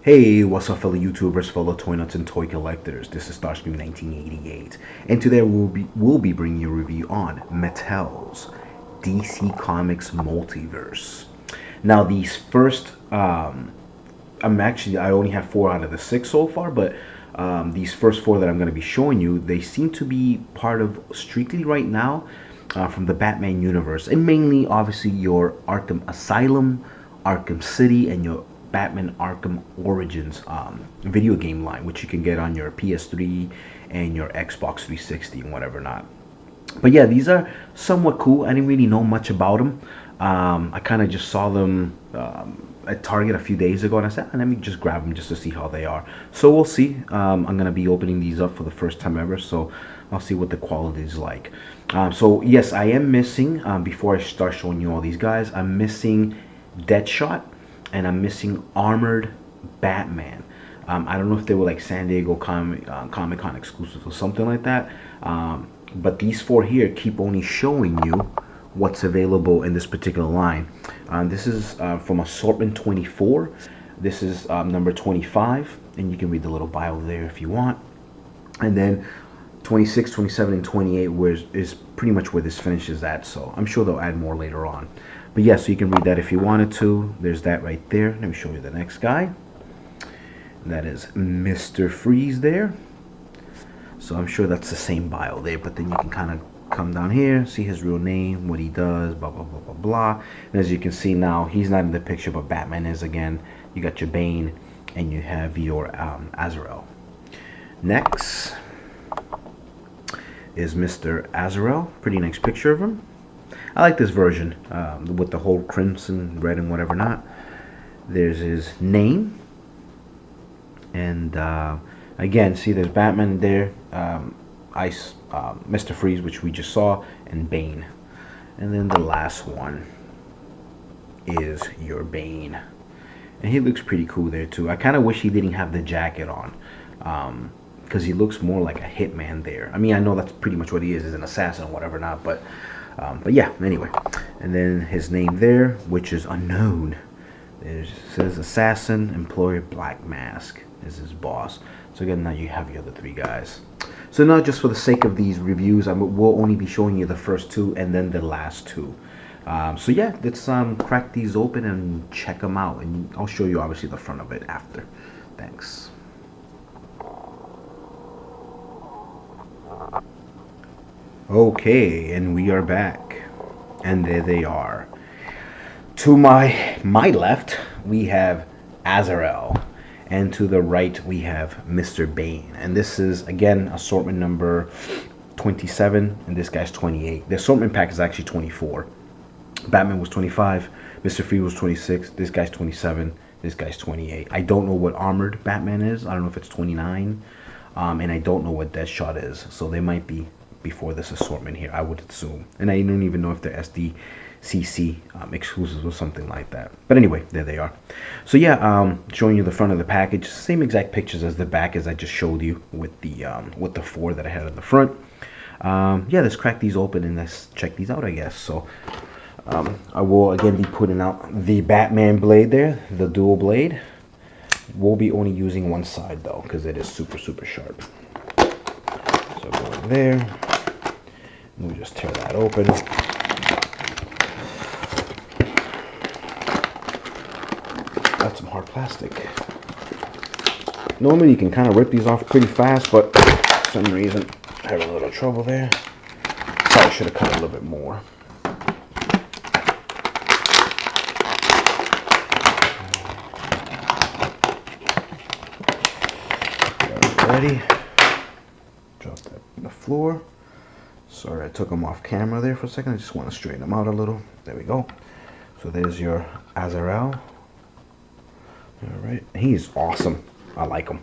Hey, what's up, fellow YouTubers, fellow toy nuts and toy collectors? This is Starscream 1988, and today we'll be bringing you a review on Mattel's DC Comics Multiverse. Now, these first, I only have 4 out of the 6 so far, but these first 4 that I'm going to be showing you, they seem to be part of strictly right now from the Batman universe, and mainly, obviously, your Arkham Asylum, Arkham City, and your Batman Arkham Origins video game line, which you can get on your PS3 and your Xbox 360 and whatever not. But yeah, these are somewhat cool. I didn't really know much about them. I kind of just saw them at Target a few days ago, and I said, let me just grab them just to see how they are. So we'll see. I'm going to be opening these up for the first time ever, so I'll see what the quality is like. So yes, I am missing, before I start showing you all these guys, I'm missing Deadshot, and I'm missing Armored Batman. I don't know if they were like San Diego Comic-Con exclusive or something like that. But these 4 here keep only showing you what's available in this particular line. This is from Assortment 24. This is number 25. And you can read the little bio there if you want. And then 26, 27, and 28 is pretty much where this finishes at. So I'm sure they'll add more later on. But yeah, so you can read that if you wanted to. There's that right there. Let me show you the next guy. That is Mr. Freeze there. So I'm sure that's the same bio there, but then you can kind of come down here, see his real name, what he does, blah, blah, blah, blah, blah. And as you can see now, he's not in the picture, but Batman is again. You got your Bane, and you have your Azrael. Next is Mr. Azrael. Pretty nice picture of him. I like this version with the whole crimson, red, and whatever not. There's his name. And again, see there's Batman there, Ice, Mr. Freeze, which we just saw, and Bane. And then the last one is your Bane. And he looks pretty cool there too. I kind of wish he didn't have the jacket on. Because he looks more like a hitman there. I mean, I know that's pretty much what he is an assassin or whatever not, but yeah, anyway. And then his name there, which is unknown. It says Assassin, Employer, Black Mask is his boss. So again, now you have your other 3 guys. So now, just for the sake of these reviews, we'll only be showing you the first 2 and then the last 2. So yeah, let's crack these open and check them out. And I'll show you obviously the front of it after. Thanks. Okay, and we are back, and there they are. To my left we have Azrael, and to the right we have Mr. Bane, and this is again assortment number 27, and this guy's 28. The assortment pack is actually 24. Batman was 25, Mr. Freeze was 26, this guy's 27, this guy's 28. I don't know what Armored Batman is. I don't know if it's 29, and I don't know what Deadshot is, so they might be before this assortment here, I would assume. And I don't even know if they're SDCC exclusives or something like that. But anyway, there they are. So yeah, showing you the front of the package. Same exact pictures as the back as I just showed you with the 4 that I had in the front. Yeah, let's crack these open and let's check these out, I guess. So I will again be putting out the Batman blade there, the dual blade. We'll be only using one side though, because it is super, super sharp. So go in there. We'll just tear that open. That's some hard plastic. Normally you can kind of rip these off pretty fast, but for some reason I'm having a little trouble there. Probably should have cut a little bit more. Ready? Drop that on the floor. Sorry, I took them off camera there for a second. I just want to straighten them out a little. There we go. So there's your Azrael. Alright, he's awesome. I like him.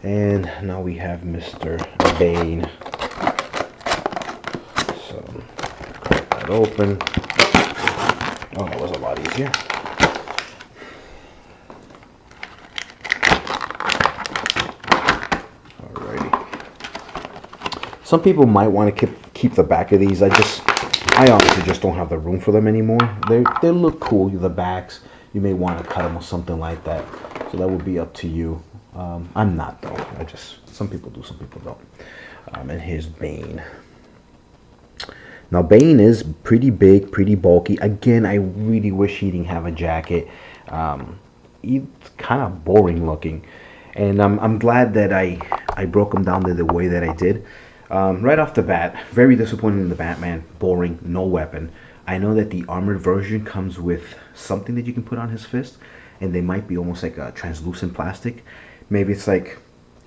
And now we have Mr. Bane. So, crack that open. Oh, that was a lot easier. Some people might want to keep the back of these. I honestly just don't have the room for them anymore. They look cool, the backs. You may want to cut them or something like that. So that would be up to you. I'm not though. Some people do, some people don't. And here's Bane. Now Bane is pretty big, pretty bulky. Again, I really wish he didn't have a jacket. He's kind of boring looking, and I'm glad that I broke him down to the way that I did. Right off the bat, very disappointing in the Batman. Boring, no weapon. I know that the armored version comes with something that you can put on his fist, and they might be almost like a translucent plastic. Maybe it's like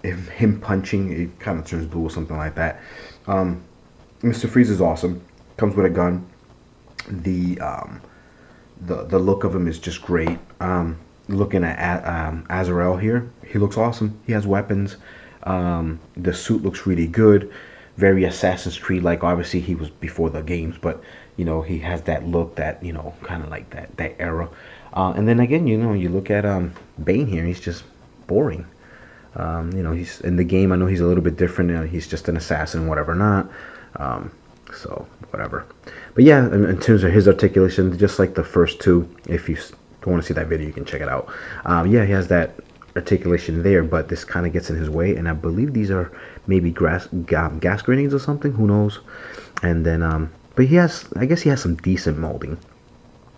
if him punching, it kind of turns blue or something like that. Mr. Freeze is awesome. Comes with a gun. The look of him is just great. Looking at Azrael here, he looks awesome. He has weapons. The suit looks really good. Very Assassin's Creed like. Obviously he was before the games, but you know, he has that look, that, you know, kind of like that era. And then again, you know, you look at Bane here, he's just boring. You know, he's in the game, I know he's a little bit different. He's just an assassin, whatever not. So whatever. But yeah, in terms of his articulation, just like the first two, if you want to see that video, you can check it out. Yeah, he has that articulation there, but this kind of gets in his way, and I believe these are maybe gas grenades or something, who knows. And then but he has, I guess he has some decent molding.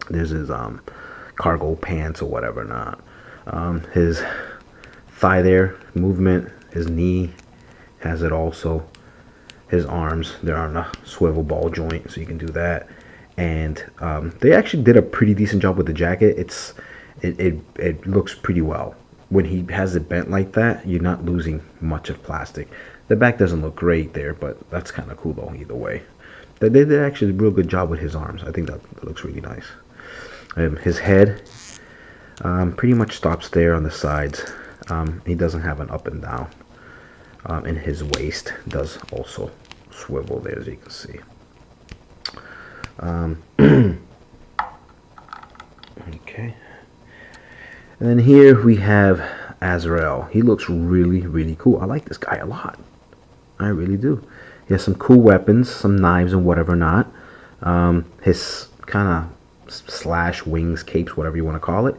There's his cargo pants or whatever not. His thigh there, movement. His knee has it also. His arms, they're on a swivel ball joint, so you can do that. And they actually did a pretty decent job with the jacket. It looks pretty well. When he has it bent like that, you're not losing much of plastic. The back doesn't look great there, but that's kind of cool though, either way. They did actually a real good job with his arms. I think that looks really nice. His head pretty much stops there on the sides. He doesn't have an up and down. And his waist does also swivel there, as you can see. Okay. And then here we have Azrael. He looks really, really cool. I like this guy a lot. I really do. He has some cool weapons, some knives and whatever not. His kind of slash wings, capes, whatever you want to call it.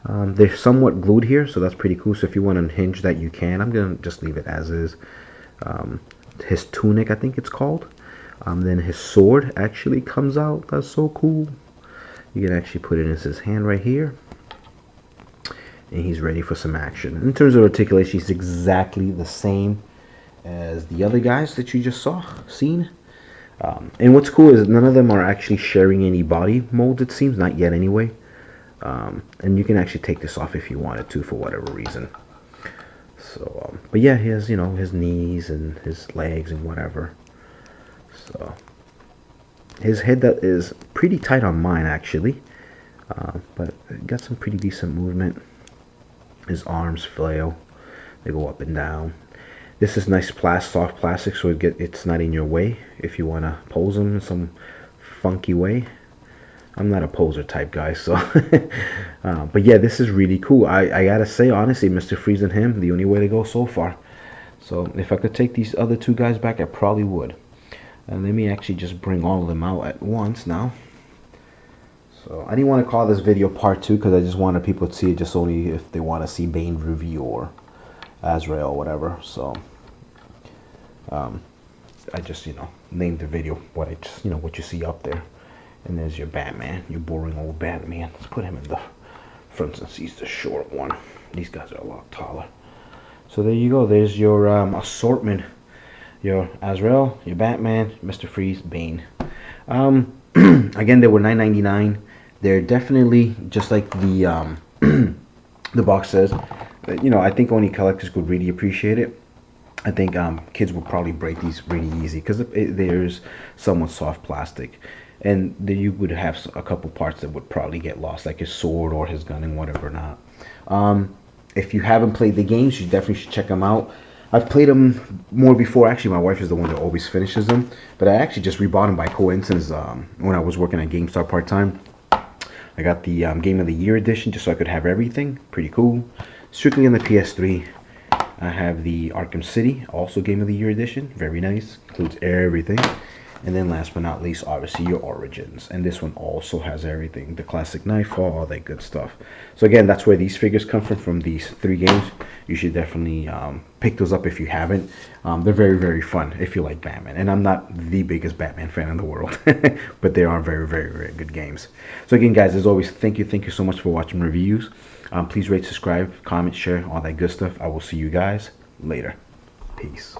They're somewhat glued here, so that's pretty cool. So if you want to unhinge that, you can. I'm going to just leave it as is. His tunic, I think it's called. Then his sword actually comes out. That's so cool. You can actually put it in his hand right here. And he's ready for some action. In terms of articulation, he's exactly the same as the other guys that you just seen. And what's cool is none of them are actually sharing any body molds, it seems. Not yet anyway. And you can actually take this off if you wanted to, for whatever reason. So, but yeah, he has, you know, his knees and his legs and whatever. So, his head that is pretty tight on mine actually, but got some pretty decent movement. His arms flail; they go up and down. This is nice soft plastic, so it's not in your way if you want to pose him in some funky way. I'm not a poser type guy, so but yeah, this is really cool. I gotta say, honestly, Mr. Freeze and him, the only way to go so far. So if I could take these other two guys back, I probably would. And let me actually just bring all of them out at once now. So I didn't want to call this video part 2 because I just wanted people to see it just only if they want to see Bane review or Azrael or whatever. So I just, you know, named the video what what you see up there. And there's your Batman, your boring old Batman. Let's put him in the front since he's the short one. These guys are a lot taller. So there you go. There's your assortment. Your Azrael, your Batman, Mr. Freeze, Bane. Again, they were $9.99. They're definitely just like the the box says. You know, I think only collectors would really appreciate it. I think kids would probably break these really easy because there's somewhat soft plastic. And then you would have a couple parts that would probably get lost, like his sword or his gun and whatever not. If you haven't played the games, you definitely should check them out. I've played them more before. Actually, my wife is the one that always finishes them. But I actually just rebought them by coincidence when I was working at GameStop part-time. I got the Game of the Year edition just so I could have everything. Pretty cool. Strictly on the PS3. I have the Arkham City, also Game of the Year edition. Very nice. Includes everything. And then last but not least, obviously your origins. And this one also has everything, the classic Nightfall, all that good stuff. So again, that's where these figures come from these 3 games. You should definitely pick those up if you haven't. They're very, very fun if you like Batman. And I'm not the biggest Batman fan in the world, but they are very, very, very good games. So again, guys, as always, thank you so much for watching reviews. Please rate, subscribe, comment, share, all that good stuff. I will see you guys later. Peace.